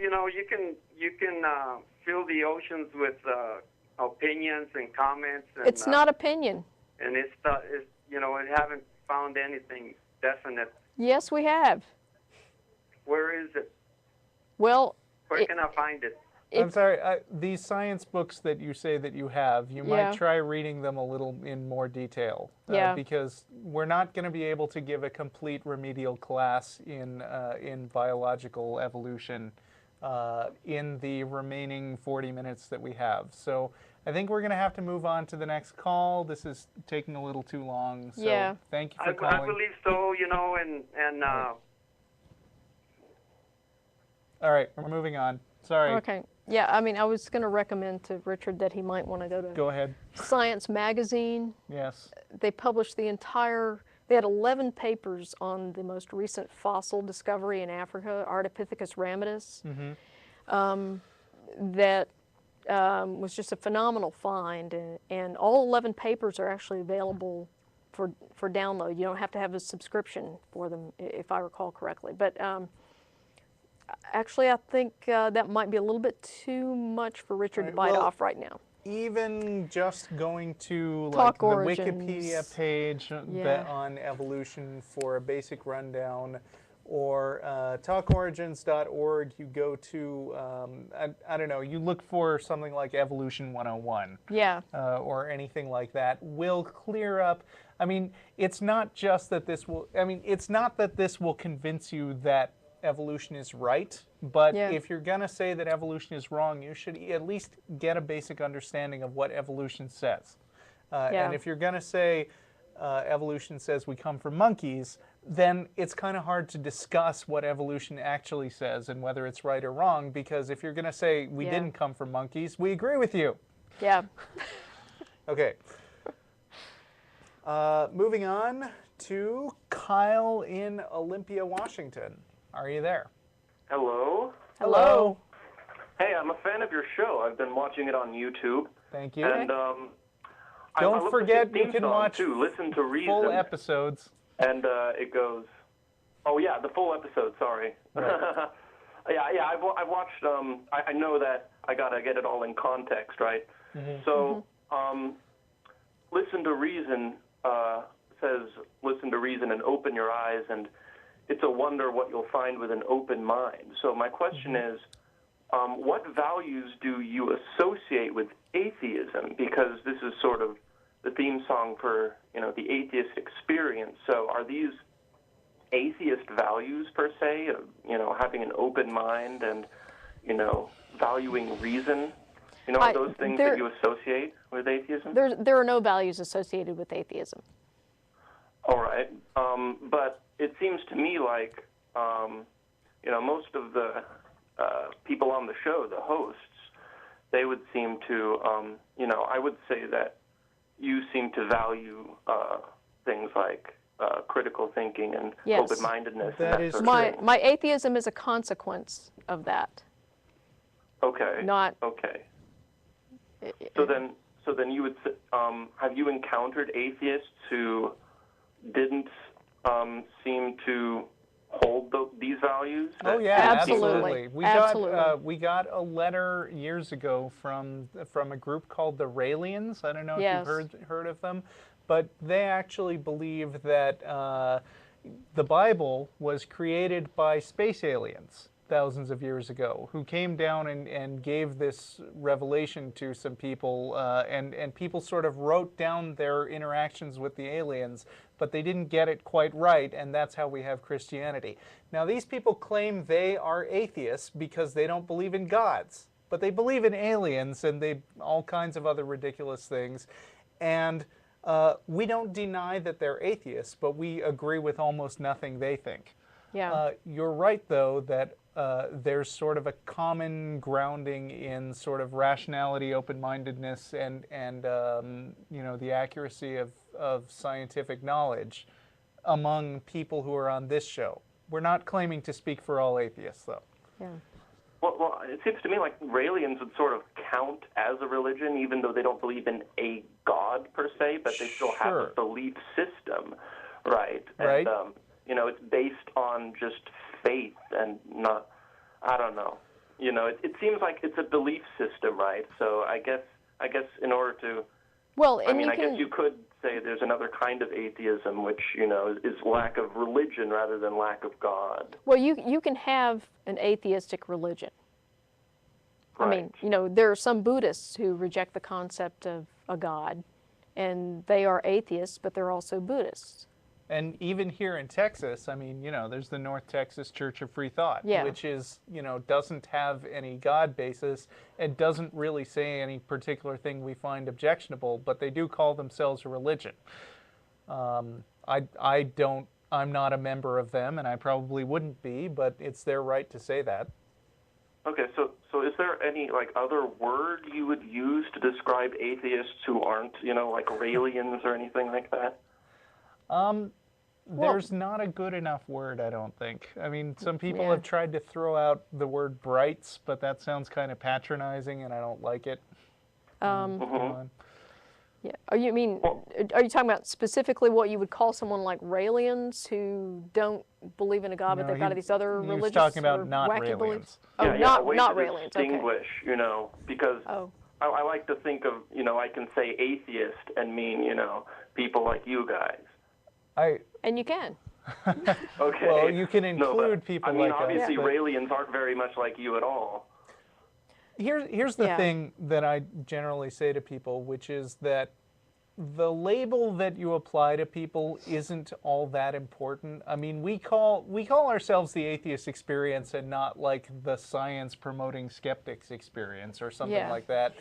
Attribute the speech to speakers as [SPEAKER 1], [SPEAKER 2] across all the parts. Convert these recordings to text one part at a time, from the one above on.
[SPEAKER 1] you can fill the oceans with opinions and comments. And,
[SPEAKER 2] it's not opinion.
[SPEAKER 1] And it's we haven't found anything definite.
[SPEAKER 2] Yes, we have.
[SPEAKER 1] Where is it?
[SPEAKER 2] Well,
[SPEAKER 1] where can I find it?
[SPEAKER 3] I'm sorry, these science books that you say that you have, you might try reading them a little in more detail. Because we're not going to be able to give a complete remedial class in biological evolution in the remaining 40 minutes that we have. So I think we're going to have to move on to the next call. This is taking a little too long. So thank you for calling.
[SPEAKER 1] I believe so, and
[SPEAKER 3] all right, we're moving on. Sorry.
[SPEAKER 2] Okay. Yeah, I mean, I was going to recommend to Richard that he might want to
[SPEAKER 3] go ahead.
[SPEAKER 2] Science Magazine.
[SPEAKER 3] Yes.
[SPEAKER 2] They published they had 11 papers on the most recent fossil discovery in Africa, Ardipithecus ramidus. That was just a phenomenal find, and all 11 papers are actually available for download. You don't have to have a subscription for them, if I recall correctly. But actually, I think that might be a little bit too much for Richard to bite off right now.
[SPEAKER 3] Even just going to
[SPEAKER 2] Talk
[SPEAKER 3] the
[SPEAKER 2] Origins.
[SPEAKER 3] Wikipedia page on evolution for a basic rundown, or talkorigins.org, you go to, I don't know, you look for something like Evolution 101. Or anything like that, will clear up. I mean, it's not just that this will, it's not that this will convince you that evolution is right, but if you're going to say that evolution is wrong, you should at least get a basic understanding of what evolution says. And if you're going to say evolution says we come from monkeys, then it's kind of hard to discuss what evolution actually says and whether it's right or wrong, because if you're going to say we didn't come from monkeys, we agree with you. Okay. Moving on to Kyle in Olympia, Washington. Are you there?
[SPEAKER 4] Hello.
[SPEAKER 2] Hello.
[SPEAKER 4] Hey, I'm a fan of your show. I've been watching it on YouTube.
[SPEAKER 3] Thank you.
[SPEAKER 4] And
[SPEAKER 3] don't forget you can watch
[SPEAKER 4] Listen to Reason.
[SPEAKER 3] Full episodes.
[SPEAKER 4] And it goes, oh yeah, the full episode. Sorry.
[SPEAKER 3] Right.
[SPEAKER 4] I've watched. I know that I gotta get it all in context, right? So, Listen to Reason says, listen to reason and open your eyes, and it's a wonder what you'll find with an open mind. So my question is, what values do you associate with atheism? Because this is sort of the theme song for, the atheist experience. So are these atheist values per se, of, having an open mind and, valuing reason? Are those things that you associate with atheism?
[SPEAKER 2] There are no values associated with atheism.
[SPEAKER 4] All right. But it seems to me like, most of the people on the show, the hosts, they would seem to, I would say that you seem to value things like critical thinking and open-mindedness.
[SPEAKER 3] That
[SPEAKER 4] and
[SPEAKER 3] is
[SPEAKER 4] sort
[SPEAKER 2] my
[SPEAKER 4] of thing.
[SPEAKER 2] my atheism is a consequence of that.
[SPEAKER 4] Okay.
[SPEAKER 2] Not
[SPEAKER 4] okay. So then you would have you encountered atheists who didn't seem to hold these values?
[SPEAKER 3] Oh yeah,
[SPEAKER 2] absolutely.
[SPEAKER 3] We got a letter years ago from a group called the Raelians. I don't know if you've heard of them, but they actually believe that the Bible was created by space aliens thousands of years ago, who came down and gave this revelation to some people, and people sort of wrote down their interactions with the aliens, but they didn't get it quite right, and that's how we have Christianity. Now, these people claim they are atheists because they don't believe in gods, but they believe in aliens and all kinds of other ridiculous things, and we don't deny that they're atheists, but we agree with almost nothing they think. You're right, though, that there's sort of a common grounding in sort of rationality, open-mindedness, and the accuracy of scientific knowledge among people who are on this show. We're not claiming to speak for all atheists, though.
[SPEAKER 4] Well, it seems to me like Raelians would sort of count as a religion, even though they don't believe in a god per se, but they still have a belief system, right?
[SPEAKER 3] Right.
[SPEAKER 4] And, it's based on just faith and not, I don't know. you know, it seems like it's a belief system, right? So I guess in order to,
[SPEAKER 2] well,
[SPEAKER 4] I mean, I guess you could say there's another kind of atheism, which, you know, is lack of religion rather than lack of God.
[SPEAKER 2] well, you can have an atheistic religion.
[SPEAKER 4] Right.
[SPEAKER 2] I mean, you know, there are some Buddhists who reject the concept of a God, and they are atheists, but they're also Buddhists.
[SPEAKER 3] And even here in Texas, I mean, you know, there's the North Texas Church of Free Thought,
[SPEAKER 2] Yeah.
[SPEAKER 3] which is, you know, doesn't have any God basis and doesn't really say any particular thing we find objectionable, but they do call themselves a religion. I'm not a member of them, and I probably wouldn't be, but it's their right to say that.
[SPEAKER 4] Okay, so is there any, like, other word you would use to describe atheists who aren't, you know, like Raelians or anything like that?
[SPEAKER 3] There's not a good enough word, I don't think. I mean, some people
[SPEAKER 2] Yeah.
[SPEAKER 3] have tried to throw out the word brights, but that sounds kind of patronizing, and I don't like it.
[SPEAKER 4] Mm-hmm.
[SPEAKER 2] Yeah. Are you talking about specifically what you would call someone like Raelians who don't believe in a God, but they've got these other
[SPEAKER 3] he
[SPEAKER 2] religious
[SPEAKER 3] was talking about
[SPEAKER 2] or
[SPEAKER 3] not
[SPEAKER 2] wacky
[SPEAKER 3] Raelians.
[SPEAKER 2] beliefs? Oh,
[SPEAKER 4] Yeah, a way
[SPEAKER 2] not
[SPEAKER 4] to
[SPEAKER 2] Raelians. Okay.
[SPEAKER 4] distinguish, you know, because
[SPEAKER 2] Oh.
[SPEAKER 4] I like to think of, you know, I can say atheist and mean, you know, people like you guys.
[SPEAKER 2] And you can.
[SPEAKER 4] Okay.
[SPEAKER 3] Well, you can include
[SPEAKER 4] but,
[SPEAKER 3] people
[SPEAKER 4] I mean,
[SPEAKER 3] like us,
[SPEAKER 4] obviously,
[SPEAKER 3] but-
[SPEAKER 4] Raelians aren't very much like you at all.
[SPEAKER 3] Here's the
[SPEAKER 2] Yeah.
[SPEAKER 3] thing that I generally say to people, which is that the label that you apply to people isn't all that important. I mean, we call ourselves the atheist experience and not like the science promoting skeptics experience or something
[SPEAKER 2] Yeah.
[SPEAKER 3] like that.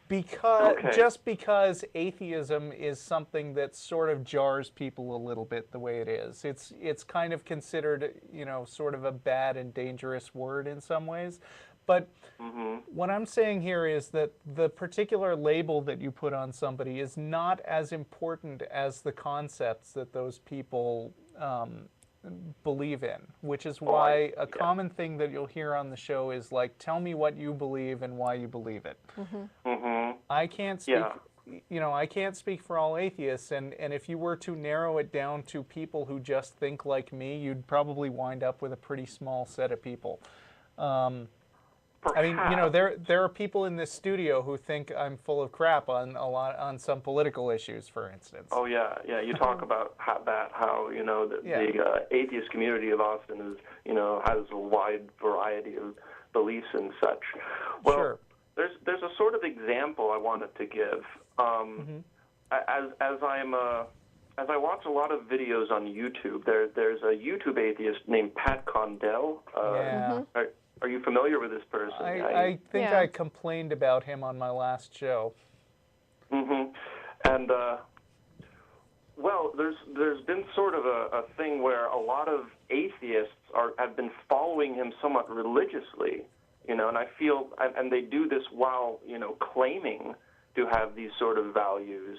[SPEAKER 3] Because
[SPEAKER 4] Okay.
[SPEAKER 3] just because atheism is something that sort of jars people a little bit the way it is. It's kind of considered, you know, sort of a bad and dangerous word in some ways. But what I'm saying here is that the particular label that you put on somebody is not as important as the concepts that those people believe in, which is why a common thing that you'll hear on the show is like, tell me what you believe and why you believe it. I can't speak, you know, I can't speak for all atheists, and if you were to narrow it down to people who just think like me, you'd probably wind up with a pretty small set of people. I mean, you know, there are people in this studio who think I'm full of crap on some political issues, for instance.
[SPEAKER 4] Oh yeah. You talk about how you know the atheist community of Austin is, you know, has a wide variety of beliefs and such. Well,
[SPEAKER 3] Sure.
[SPEAKER 4] there's a sort of example I wanted to give. As I watch a lot of videos on YouTube, there's a YouTube atheist named Pat Condell.
[SPEAKER 3] Yeah.
[SPEAKER 4] Are you familiar with this person?
[SPEAKER 3] I think
[SPEAKER 2] Yeah.
[SPEAKER 3] I complained about him on my last show.
[SPEAKER 4] And well, there's been sort of a thing where a lot of atheists have been following him somewhat religiously, you know, and I feel, and they do this while, you know, claiming to have these sort of values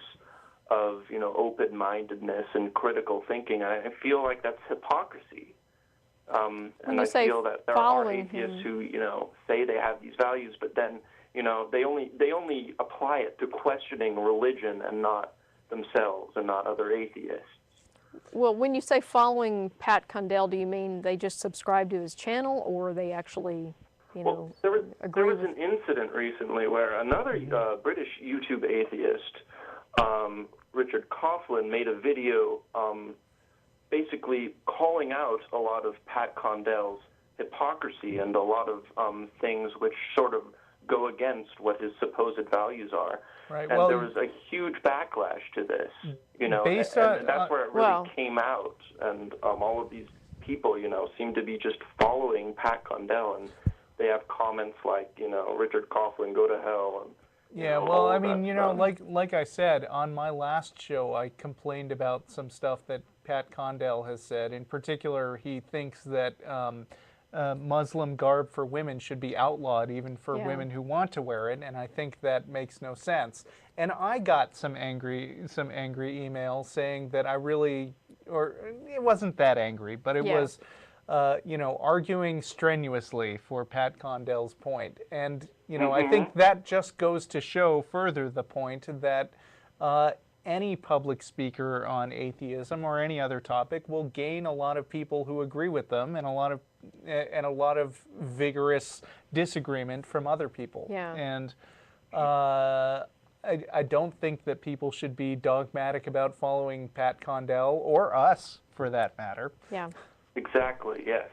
[SPEAKER 4] of, you know, open-mindedness and critical thinking. I feel like that's hypocrisy. And
[SPEAKER 2] you
[SPEAKER 4] I
[SPEAKER 2] say
[SPEAKER 4] feel that there are
[SPEAKER 2] following
[SPEAKER 4] atheists
[SPEAKER 2] him-
[SPEAKER 4] who, you know, say they have these values, but then, you know, they only apply it to questioning religion and not themselves and not other atheists.
[SPEAKER 2] Well, when you say following Pat Condell, do you mean they just subscribe to his channel, or they actually, you know,
[SPEAKER 4] Well, there
[SPEAKER 2] agree
[SPEAKER 4] was
[SPEAKER 2] with?
[SPEAKER 4] an incident recently where another British YouTube atheist, Richard Coughlin, made a video basically calling out a lot of Pat Condell's hypocrisy and a lot of things which sort of go against what his supposed values are.
[SPEAKER 3] Right.
[SPEAKER 4] And
[SPEAKER 3] Well,
[SPEAKER 4] there was a huge backlash to this, you know,
[SPEAKER 3] Based
[SPEAKER 4] and
[SPEAKER 3] on-
[SPEAKER 4] that's where it really
[SPEAKER 2] Well-
[SPEAKER 4] came out. And all of these people, you know, seem to be just following Pat Condell, and they have comments like, you know, Richard Coughlin, go to hell. And,
[SPEAKER 3] yeah,
[SPEAKER 4] know,
[SPEAKER 3] well,
[SPEAKER 4] all
[SPEAKER 3] I
[SPEAKER 4] of
[SPEAKER 3] mean,
[SPEAKER 4] that
[SPEAKER 3] you know,
[SPEAKER 4] stuff.
[SPEAKER 3] like I said, on my last show, I complained about some stuff that Pat Condell has said. In particular, he thinks that Muslim garb for women should be outlawed, even for
[SPEAKER 2] Yeah.
[SPEAKER 3] women who want to wear it, and I think that makes no sense. And I got some angry emails saying that I really, or it wasn't that angry, but it
[SPEAKER 2] Yeah.
[SPEAKER 3] was, you know, arguing strenuously for Pat Condell's point. And, you know, I think that just goes to show further the point that any public speaker on atheism or any other topic will gain a lot of people who agree with them and a lot of and a lot of vigorous disagreement from other people.
[SPEAKER 2] Yeah.
[SPEAKER 3] And I don't think that people should be dogmatic about following Pat Condell, or us, for that matter.
[SPEAKER 2] Yeah.
[SPEAKER 4] Exactly, yes.